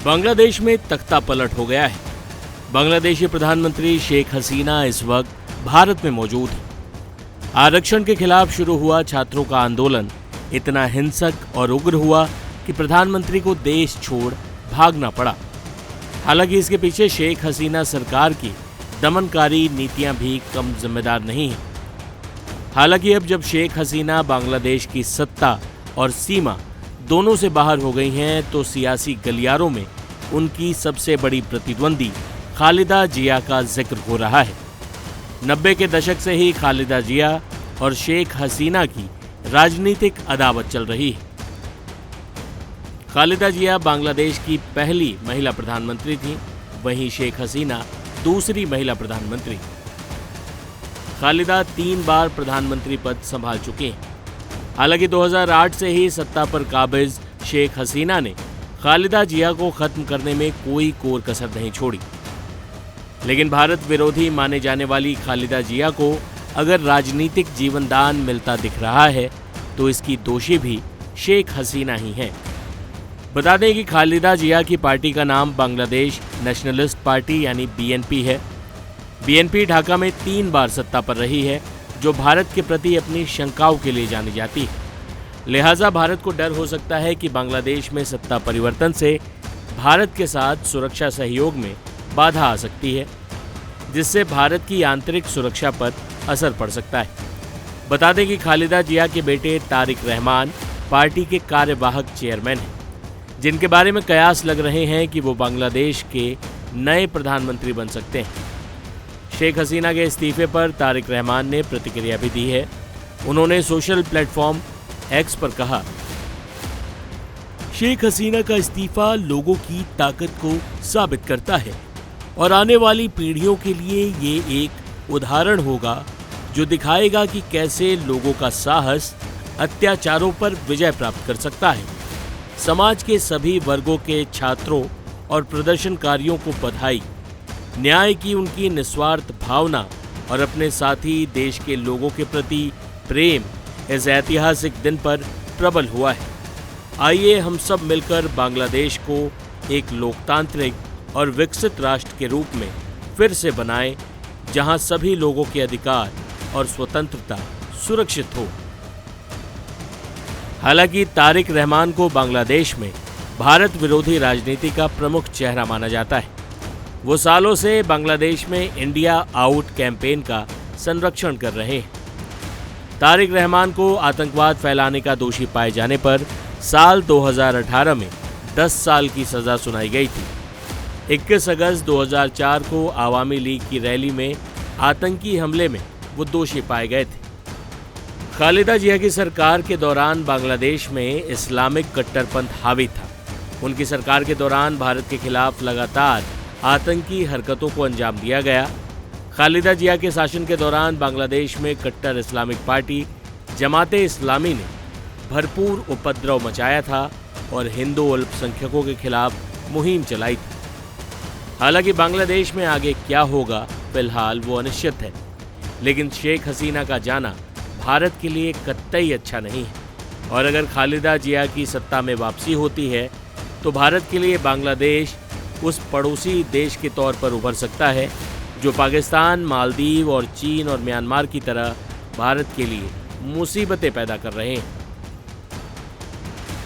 बांग्लादेश में तख्ता पलट हो गया है। बांग्लादेशी प्रधानमंत्री शेख हसीना इस वक्त भारत में मौजूद है। आरक्षण के खिलाफ शुरू हुआ छात्रों का आंदोलन इतना हिंसक और उग्र हुआ कि प्रधानमंत्री को देश छोड़ भागना पड़ा। हालांकि इसके पीछे शेख हसीना सरकार की दमनकारी नीतियां भी कम जिम्मेदार नहीं हैं। हालांकि अब जब शेख हसीना बांग्लादेश की सत्ता और सीमा दोनों से बाहर हो गई हैं, तो सियासी गलियारों में उनकी सबसे बड़ी प्रतिद्वंदी खालिदा जिया का जिक्र हो रहा है। 90 के दशक से ही खालिदा जिया और शेख हसीना की राजनीतिक अदावत चल रही है। खालिदा जिया बांग्लादेश की पहली महिला प्रधानमंत्री थी, वहीं शेख हसीना दूसरी महिला प्रधानमंत्री। खालिदा 3 बार प्रधानमंत्री पद संभाल चुके हैं। हालांकि 2008 से ही सत्ता पर काबिज शेख हसीना ने खालिदा जिया को खत्म करने में कोई कोर कसर नहीं छोड़ी। लेकिन भारत विरोधी माने जाने वाली खालिदा जिया को अगर राजनीतिक जीवनदान मिलता दिख रहा है, तो इसकी दोषी भी शेख हसीना ही हैं। बता दें कि खालिदा जिया की पार्टी का नाम बांग्लादेश नेशनलिस्ट पार्टी यानी बीएनपी है। बीएनपी ढाका में 3 बार सत्ता पर रही है, जो भारत के प्रति अपनी शंकाओं के लिए जानी जाती है। लिहाजा भारत को डर हो सकता है कि बांग्लादेश में सत्ता परिवर्तन से भारत के साथ सुरक्षा सहयोग में बाधा आ सकती है, जिससे भारत की आंतरिक सुरक्षा पर असर पड़ सकता है। बता दें कि खालिदा जिया के बेटे तारिक रहमान पार्टी के कार्यवाहक चेयरमैन हैं, जिनके बारे में कयास लग रहे हैं कि वो बांग्लादेश के नए प्रधानमंत्री बन सकते हैं। शेख हसीना के इस्तीफे पर तारिक रहमान ने प्रतिक्रिया भी दी है। उन्होंने सोशल प्लेटफॉर्म एक्स पर कहा, शेख हसीना का इस्तीफा लोगों की ताकत को साबित करता है और आने वाली पीढ़ियों के लिए ये एक उदाहरण होगा जो दिखाएगा कि कैसे लोगों का साहस अत्याचारों पर विजय प्राप्त कर सकता है। समाज के सभी वर्गों के छात्रों और प्रदर्शनकारियों को बधाई। न्याय की उनकी निस्वार्थ भावना और अपने साथी देश के लोगों के प्रति प्रेम इस ऐतिहासिक दिन पर प्रबल हुआ है। आइए हम सब मिलकर बांग्लादेश को एक लोकतांत्रिक और विकसित राष्ट्र के रूप में फिर से बनाएं, जहां सभी लोगों के अधिकार और स्वतंत्रता सुरक्षित हो। हालांकि तारिक रहमान को बांग्लादेश में भारत विरोधी राजनीति का प्रमुख चेहरा माना जाता है। वो सालों से बांग्लादेश में इंडिया आउट कैंपेन का संरक्षण कर रहे हैं। तारिक रहमान को आतंकवाद फैलाने का दोषी पाए जाने पर साल 2018 में 10 साल की सजा सुनाई गई थी। 21 अगस्त 2004 को आवामी लीग की रैली में आतंकी हमले में वो दोषी पाए गए थे। खालिदा जिया की सरकार के दौरान बांग्लादेश में इस्लामिक कट्टरपंथ हावी था। उनकी सरकार के दौरान भारत के खिलाफ लगातार आतंकी हरकतों को अंजाम दिया गया। खालिदा जिया के शासन के दौरान बांग्लादेश में कट्टर इस्लामिक पार्टी जमाते इस्लामी ने भरपूर उपद्रव मचाया था और हिंदू अल्पसंख्यकों के खिलाफ मुहिम चलाई थी। हालांकि बांग्लादेश में आगे क्या होगा फिलहाल वो अनिश्चित है, लेकिन शेख हसीना का जाना भारत के लिए कतई अच्छा नहीं है। और अगर खालिदा जिया की सत्ता में वापसी होती है, तो भारत के लिए बांग्लादेश उस पड़ोसी देश के तौर पर उभर सकता है जो पाकिस्तान, मालदीव और चीन और म्यांमार की तरह भारत के लिए मुसीबतें पैदा कर रहे हैं।